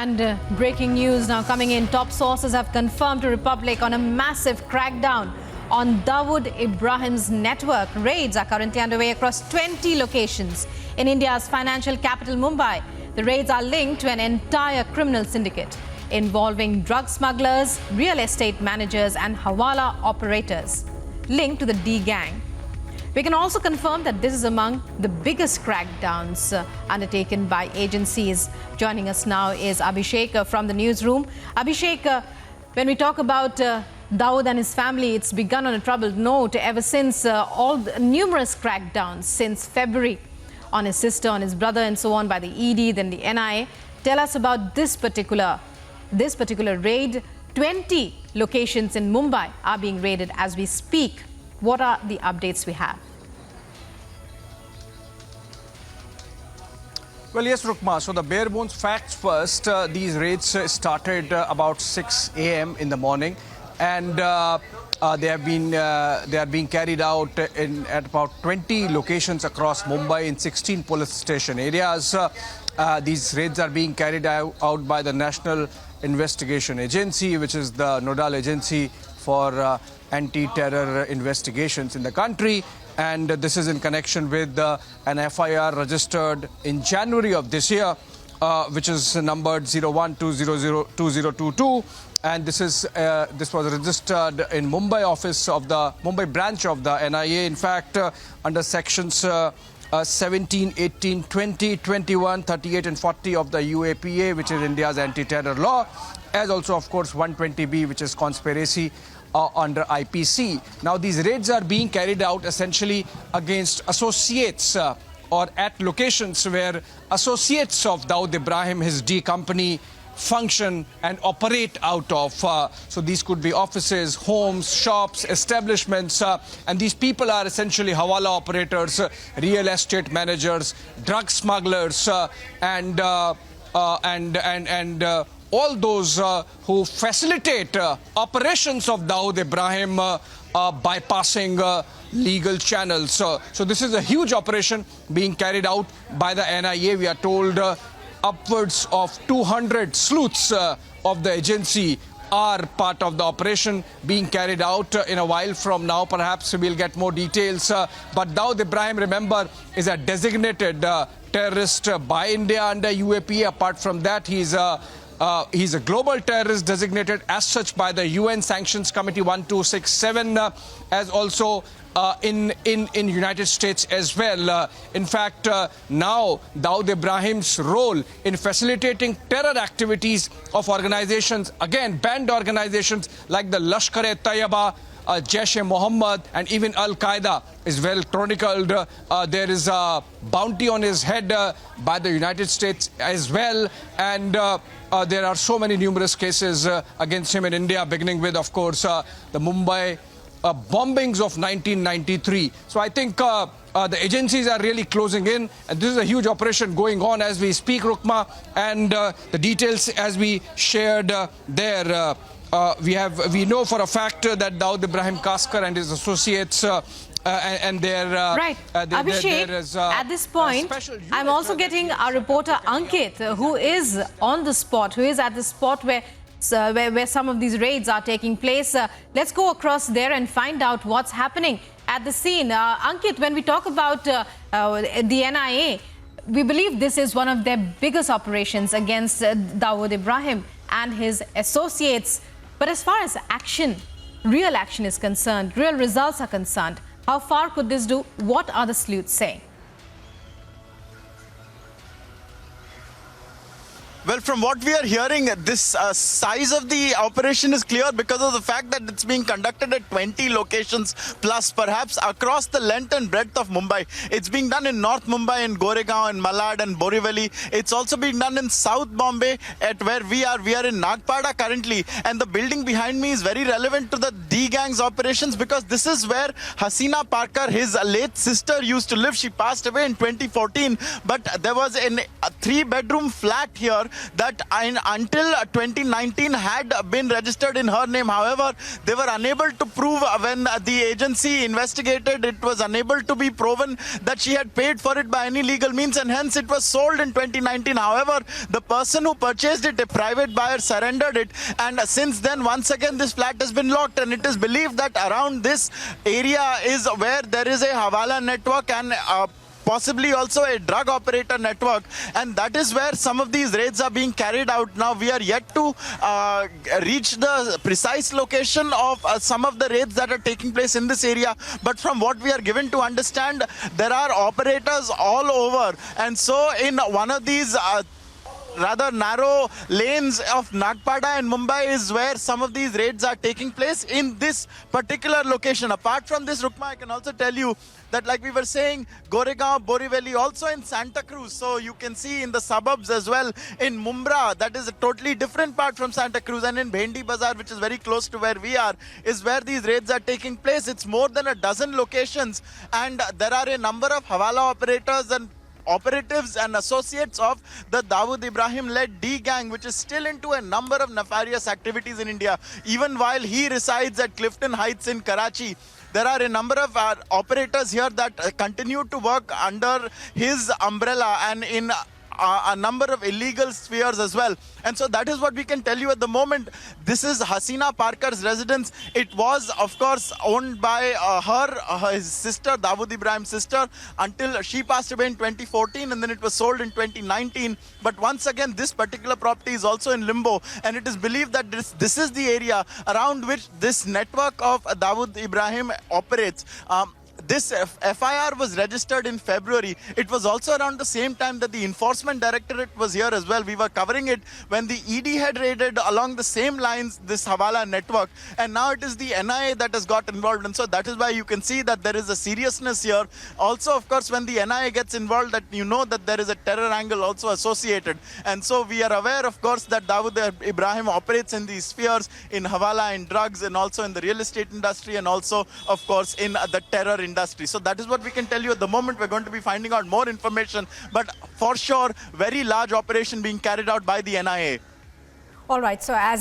And breaking news now coming in. Top sources have confirmed to Republic on a massive crackdown on Dawood Ibrahim's network. Raids are currently underway across 20 locations in India's financial capital, Mumbai. The raids are linked to an entire criminal syndicate involving drug smugglers, real estate managers and hawala operators linked to the D-Gang. We can also confirm that this is among the biggest crackdowns undertaken by agencies. Joining us now is Abhishek from the newsroom. Abhishek, when we talk about Dawood and his family, it's begun on a troubled note ever since all the numerous crackdowns since February on his sister, on his brother and so on by the ED, then the NIA. Tell us about this particular raid. 20 locations in Mumbai are being raided as we speak. What are the updates we have? Well, yes, Rukma. So the bare bones facts first. These raids started about 6 a.m. in the morning, and they are being carried out at about 20 locations across Mumbai in 16 police station areas. These raids are being carried out by the National Investigation Agency, which is the nodal agency for anti-terror investigations in the country, and this is in connection with an FIR registered in January of this year, which is numbered 0120002022, and this was registered in Mumbai office of the Mumbai branch of the NIA. In fact, under sections 17, 18, 20, 21, 38 and 40 of the UAPA, which is India's anti-terror law, as also, of course, 120B, which is conspiracy under IPC. Now, these raids are being carried out essentially against associates or at locations where associates of Dawood Ibrahim, his D company, function and operate out of. So these could be offices, homes, shops, establishments, and these people are essentially hawala operators, real estate managers, drug smugglers, and all those who facilitate operations of Dawood Ibrahim bypassing legal channels. So this is a huge operation being carried out by the NIA. We are told upwards of 200 sleuths of the agency are part of the operation being carried out. In a while from now, perhaps we'll get more details. But Dawood Ibrahim, remember, is a designated terrorist by India under UAPA. Apart from that, he's a global terrorist designated as such by the UN Sanctions Committee 1267, as also in United States as well. In fact, now Dawood Ibrahim's role in facilitating terror activities of organizations, again banned organizations like the Lashkar-e-Taiba, Jaish-e-Mohammed and even Al-Qaeda is well chronicled. There is a bounty on his head by the United States as well, and there are so many numerous cases against him in India, beginning with, of course, the Mumbai bombings of 1993. So I think the agencies are really closing in, and this is a huge operation going on as we speak, Rukma, and the details as we shared there. We know for a fact that Dawood Ibrahim Kaskar and his associates and their right. Abhishek, at this point, I'm also getting our reporter Ankit, who is on the spot, who is at the spot where some of these raids are taking place. Let's go across there and find out what's happening at the scene. Ankit, when we talk about the NIA, we believe this is one of their biggest operations against Dawood Ibrahim and his associates. But as far as action, real action is concerned, real results are concerned, how far could this do? What are the sleuths saying? Well, from what we are hearing, this size of the operation is clear because of the fact that it's being conducted at 20 locations plus, perhaps across the length and breadth of Mumbai. It's being done in North Mumbai, in Goregaon, in Malad and Borivali. It's also being done in South Bombay, at where we are. We are in Nagpada currently, and the building behind me is very relevant to the D-Gang's operations because this is where Hasina Parkar, his late sister, used to live. She passed away in 2014, but there was a 3-bedroom flat here that until 2019 had been registered in her name. However, they were unable to prove when the agency investigated, it was unable to be proven that she had paid for it by any legal means, and hence it was sold in 2019. However, the person who purchased it, a private buyer, surrendered it, and since then, once again, this flat has been locked, and it is believed that around this area is where there is a Hawala network and possibly also a drug operator network, and that is where some of these raids are being carried out. Now, we are yet to reach the precise location of some of the raids that are taking place in this area, but from what we are given to understand, there are operators all over, and so in one of these rather narrow lanes of Nagpada and Mumbai is where some of these raids are taking place in this particular location. Apart from this, Rukma, I can also tell you that, like we were saying, Goregaon, Borivali, also in Santa Cruz. So you can see in the suburbs as well, in Mumbra, that is a totally different part from Santa Cruz, and in Bhendi Bazaar, which is very close to where we are, is where these raids are taking place. It's more than a dozen locations, and there are a number of Hawala operators and operatives and associates of the Dawood Ibrahim-led D-Gang, which is still into a number of nefarious activities in India. Even while he resides at Clifton Heights in Karachi, there are a number of operators here that continue to work under his umbrella and in a number of illegal spheres as well. And so that is what we can tell you at the moment. This is Hasina Parker's residence. It was, of course, owned by his sister, Dawood Ibrahim's sister, until she passed away in 2014, and then it was sold in 2019. But once again, this particular property is also in limbo, and it is believed that this is the area around which this network of Dawood Ibrahim operates. This FIR was registered in February. It was also around the same time that the Enforcement Directorate was here as well. We were covering it when the ED had raided along the same lines this Hawala network. And now it is the NIA that has got involved. And so that is why you can see that there is a seriousness here. Also, of course, when the NIA gets involved, that you know that there is a terror angle also associated. And so we are aware, of course, that Dawood Ibrahim operates in these spheres, in Hawala, in drugs, and also in the real estate industry, and also, of course, in the terror industry. So that is what we can tell you at the moment. We're going to be finding out more information, but for sure, very large operation being carried out by the NIA. All right. So as